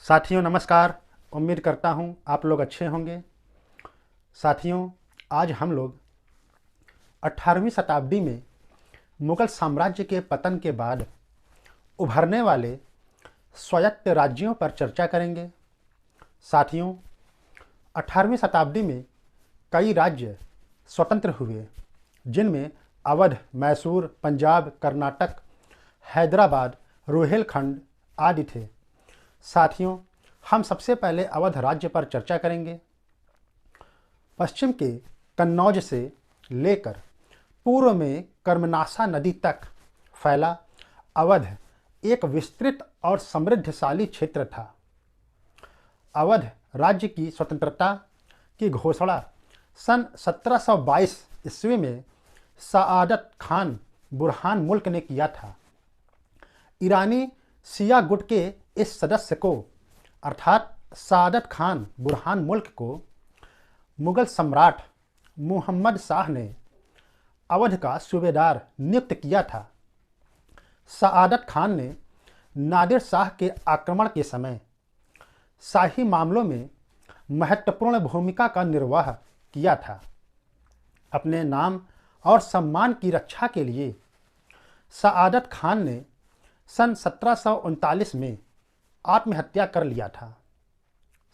साथियों नमस्कार। उम्मीद करता हूँ आप लोग अच्छे होंगे। साथियों आज हम लोग 18वीं शताब्दी में मुग़ल साम्राज्य के पतन के बाद उभरने वाले स्वायत्त राज्यों पर चर्चा करेंगे। साथियों 18वीं शताब्दी में कई राज्य स्वतंत्र हुए, जिनमें अवध, मैसूर, पंजाब, कर्नाटक, हैदराबाद, रोहिलखंड आदि थे। साथियों हम सबसे पहले अवध राज्य पर चर्चा करेंगे। पश्चिम के कन्नौज से लेकर पूर्व में कर्मनाशा नदी तक फैला अवध एक विस्तृत और समृद्धशाली क्षेत्र था। अवध राज्य की स्वतंत्रता की घोषणा सन 1722 ईस्वी में सआदत खान बुरहान मुल्क ने किया था। ईरानी शिया गुट के इस सदस्य को अर्थात सआदत खान बुरहान मुल्क को मुग़ल सम्राट मुहम्मद शाह ने अवध का सूबेदार नियुक्त किया था। सआदत खान ने नादिर शाह के आक्रमण के समय शाही मामलों में महत्वपूर्ण भूमिका का निर्वाह किया था। अपने नाम और सम्मान की रक्षा के लिए सआदत खान ने सन 1739 में आत्महत्या कर लिया था।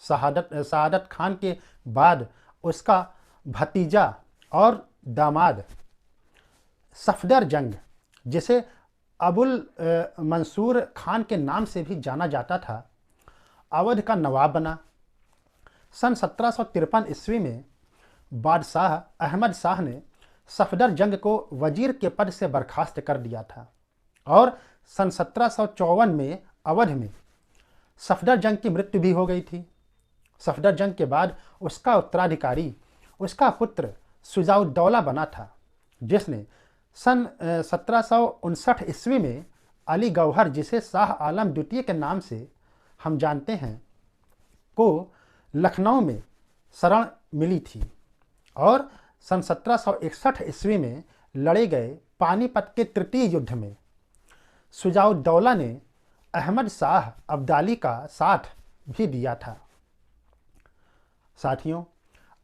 सआदत खान के बाद उसका भतीजा और दामाद सफदर जंग, जिसे अबुल मंसूर खान के नाम से भी जाना जाता था, अवध का नवाब बना। सन 1753 ईस्वी में बादशाह अहमद शाह ने सफदर जंग को वजीर के पद से बर्खास्त कर दिया था और सन 1754 में अवध में सफदर जंग की मृत्यु भी हो गई थी। सफदर जंग के बाद उसका उत्तराधिकारी उसका पुत्र शुजाउद्दौला बना था, जिसने सन 1759 ईस्वी में अली गौहर, जिसे शाह आलम द्वितीय के नाम से हम जानते हैं, को लखनऊ में शरण मिली थी और सन 1761 ईस्वी में लड़े गए पानीपत के तृतीय युद्ध में शुजाउद्दौला ने अहमद शाह अब्दाली का साथ भी दिया था। साथियों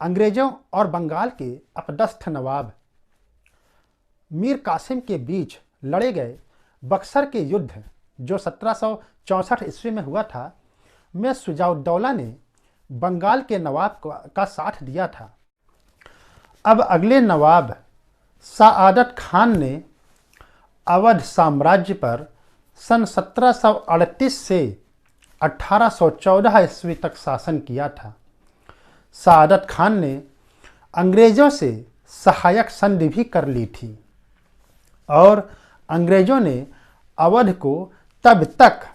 अंग्रेज़ों और बंगाल के अपदस्थ नवाब मीर कासिम के बीच लड़े गए बक्सर के युद्ध, जो 1764 ईस्वी में हुआ था, में शुजाउद्दौला ने बंगाल के नवाब का साथ दिया था। अब अगले नवाब सआदत खान ने अवध साम्राज्य पर सन 1738 से 1814 ईस्वी तक शासन किया था। सआदत खान ने अंग्रेज़ों से सहायक संधि भी कर ली थी और अंग्रेज़ों ने अवध को तब तक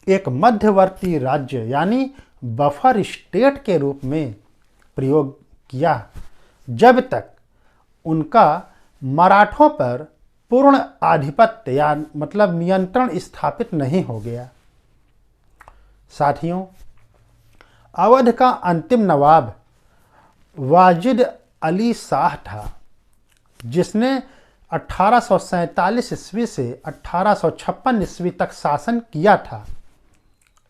एक मध्यवर्ती राज्य यानी बफर स्टेट के रूप में प्रयोग किया जब तक उनका मराठों पर पूर्ण आधिपत्य या मतलब नियंत्रण स्थापित नहीं हो गया। साथियों अवध का अंतिम नवाब वाजिद अली शाह था, जिसने 1847 ईस्वी से 1856 ईस्वी तक शासन किया था।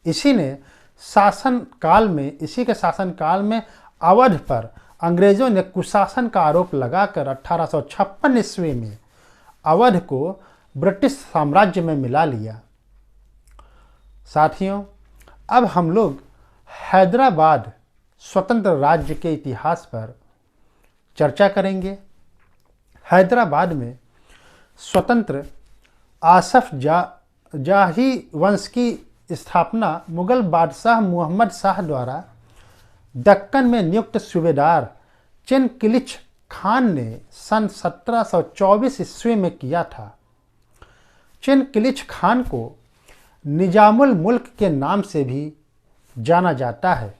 इसी के शासनकाल में अवध पर अंग्रेज़ों ने कुशासन का आरोप लगाकर 1856 ईस्वी में अवध को ब्रिटिश साम्राज्य में मिला लिया। साथियों अब हम लोग हैदराबाद स्वतंत्र राज्य के इतिहास पर चर्चा करेंगे। हैदराबाद में स्वतंत्र आसफ जाही वंश की स्थापना मुग़ल बादशाह मुहम्मद शाह द्वारा दक्कन में नियुक्त सूबेदार चिनकिलिच खान ने सन 1724 ईस्वी में किया था। चिनकिलिच खान को निजामुल मुल्क के नाम से भी जाना जाता है।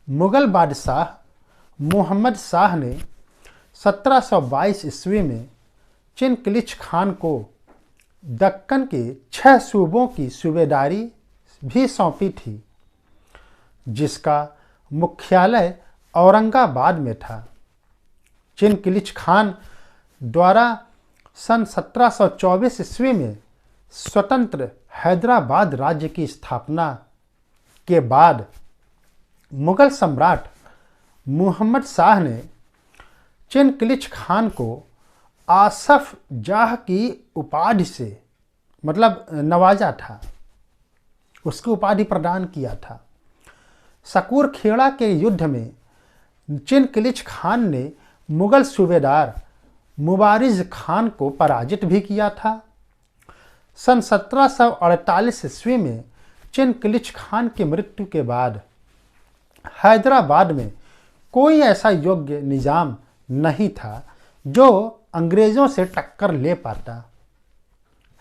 मुग़ल बादशाह मुहम्मद शाह ने 1722 ईस्वी में चिनकिलिच खान को दक्कन के 6 सूबों की सूबेदारी भी सौंपी थी, जिसका मुख्यालय औरंगाबाद में था। चिनकिलिच खान द्वारा सन 1724 ईस्वी में स्वतंत्र हैदराबाद राज्य की स्थापना के बाद मुगल सम्राट मुहम्मद शाह ने चिनकिलिच खान को आसफ जाह की उपाधि से मतलब नवाजा था, उसकी उपाधि प्रदान किया था। सकूर खेड़ा के युद्ध में चिनकिलिच खान ने मुगल सूबेदार मुबारिज खान को पराजित भी किया था। सन 1748 ईस्वी में चिनकिलिच खान की मृत्यु के बाद हैदराबाद में कोई ऐसा योग्य निजाम नहीं था जो अंग्रेज़ों से टक्कर ले पाता।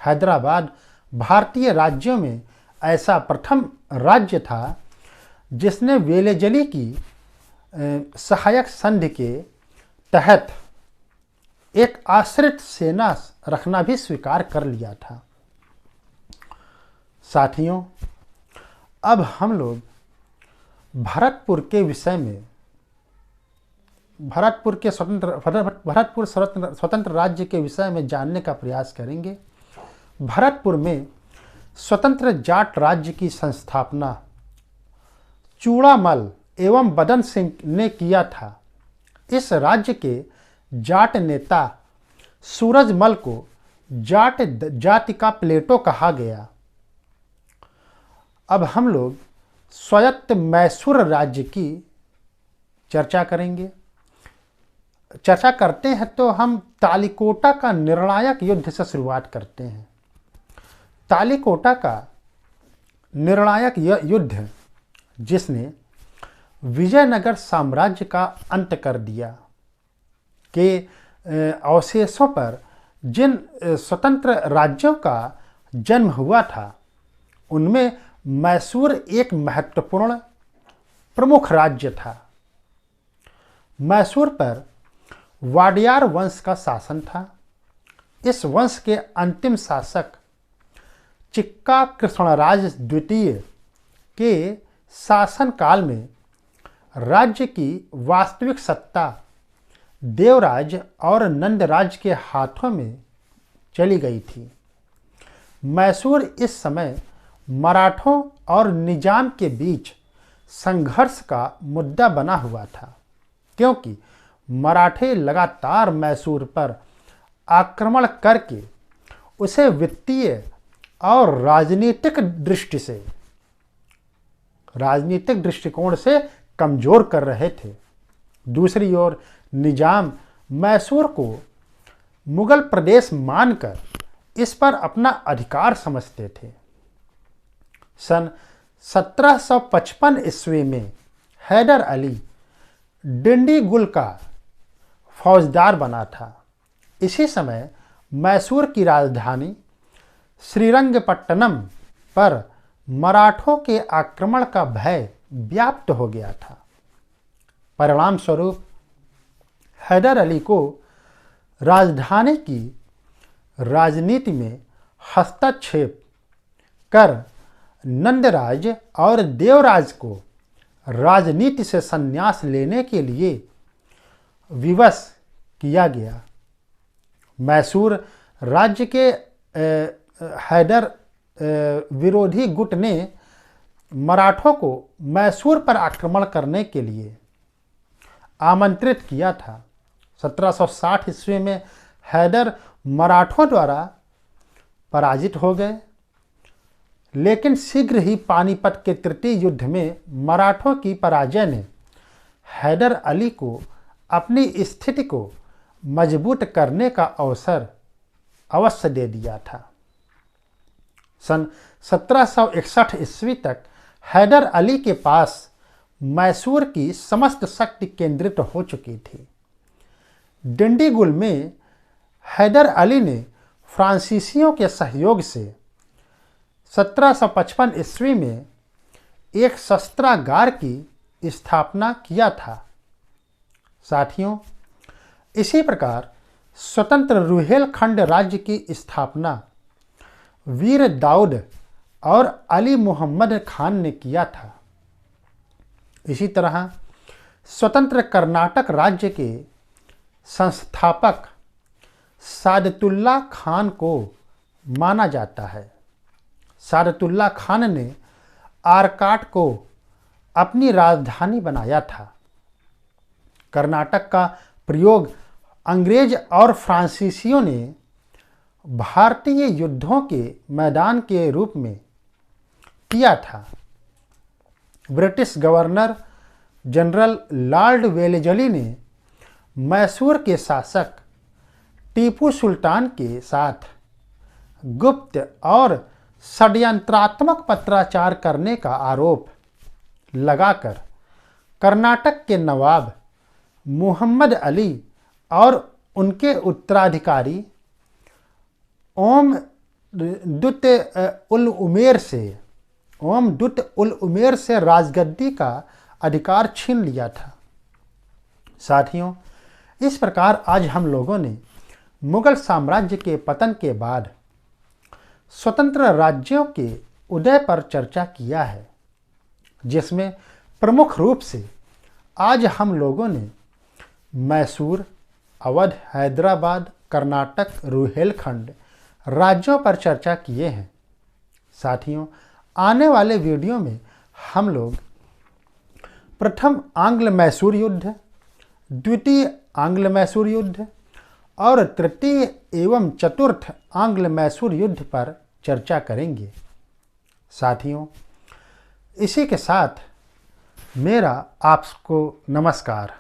हैदराबाद भारतीय राज्यों में ऐसा प्रथम राज्य था जिसने वेलेजली की सहायक संधि के तहत एक आश्रित सेना रखना भी स्वीकार कर लिया था। साथियों, अब हम लोग भरतपुर के विषय में, भरतपुर स्वतंत्र राज्य के विषय में जानने का प्रयास करेंगे। भरतपुर में स्वतंत्र जाट राज्य की संस्थापना चूड़ामल एवं बदन सिंह ने किया था। इस राज्य के जाट नेता सूरजमल को जाट जाति का प्लेटो कहा गया। अब हम लोग स्वायत्त मैसूर राज्य की चर्चा करेंगे। चर्चा करते हैं तो हम तालिकोटा का निर्णायक युद्ध से शुरुआत करते हैं। तालिकोटा का निर्णायक युद्ध जिसने विजयनगर साम्राज्य का अंत कर दिया के अवशेषों पर जिन स्वतंत्र राज्यों का जन्म हुआ था उनमें मैसूर एक महत्वपूर्ण प्रमुख राज्य था। मैसूर पर वाडियार वंश का शासन था। इस वंश के अंतिम शासक चिक्का कृष्णराज द्वितीय के शासनकाल में राज्य की वास्तविक सत्ता देवराज और नंदराज के हाथों में चली गई थी। मैसूर इस समय मराठों और निजाम के बीच संघर्ष का मुद्दा बना हुआ था, क्योंकि मराठे लगातार मैसूर पर आक्रमण करके उसे वित्तीय और राजनीतिक दृष्टिकोण से कमजोर कर रहे थे। दूसरी ओर निजाम मैसूर को मुगल प्रदेश मानकर इस पर अपना अधिकार समझते थे। सन 1755 ईस्वी में हैदर अली डिंडीगुल का फौजदार बना था। इसी समय मैसूर की राजधानी श्रीरंगपट्टनम पर मराठों के आक्रमण का भय व्याप्त हो गया था। परिणाम स्वरूप हैदर अली को राजधानी की राजनीति में हस्तक्षेप कर नंदराज और देवराज को राजनीति से संन्यास लेने के लिए विवश किया गया। मैसूर राज्य के हैदर विरोधी गुट ने मराठों को मैसूर पर आक्रमण करने के लिए आमंत्रित किया था। 1760 ईस्वी में हैदर मराठों द्वारा पराजित हो गए, लेकिन शीघ्र ही पानीपत के तृतीय युद्ध में मराठों की पराजय ने हैदर अली को अपनी स्थिति को मजबूत करने का अवसर अवश्य दे दिया था। सन 1761 ईस्वी तक हैदर अली के पास मैसूर की समस्त शक्ति केंद्रित हो चुकी थी। डिंडीगुल में हैदर अली ने फ्रांसीसियों के सहयोग से 1755 ईस्वी में एक शस्त्रागार की स्थापना किया था। साथियों, इसी प्रकार स्वतंत्र रुहेलखंड राज्य की स्थापना वीर दाऊद और अली मुहम्मद खान ने किया था। इसी तरह स्वतंत्र कर्नाटक राज्य के संस्थापक सादतुल्ला खान को माना जाता है। सादतुल्ला खान ने आरकाट को अपनी राजधानी बनाया था। कर्नाटक का प्रयोग अंग्रेज और फ्रांसीसियों ने भारतीय युद्धों के मैदान के रूप में किया था। British governor general Lord Wellesley ने मैसूर के शासक टीपू सुल्तान के साथ गुप्त और षड्यंत्रात्मक पत्राचार करने का आरोप लगाकर कर्नाटक के नवाब मुहम्मद अली और उनके उत्तराधिकारी ओम दुत उल उमेर से राजगद्दी का अधिकार छीन लिया था। साथियों, इस प्रकार आज हम लोगों ने मुगल साम्राज्य के पतन के बाद स्वतंत्र राज्यों के उदय पर चर्चा किया है, जिसमें प्रमुख रूप से आज हम लोगों ने मैसूर, अवध, हैदराबाद, कर्नाटक, रुहेलखंड राज्यों पर चर्चा किए हैं। साथियों, आने वाले वीडियो में हम लोग प्रथम आंग्ल मैसूर युद्ध, द्वितीय आंग्ल मैसूर युद्ध और तृतीय एवं चतुर्थ आंग्ल मैसूर युद्ध पर चर्चा करेंगे। साथियों, इसी के साथ मेरा आपको नमस्कार।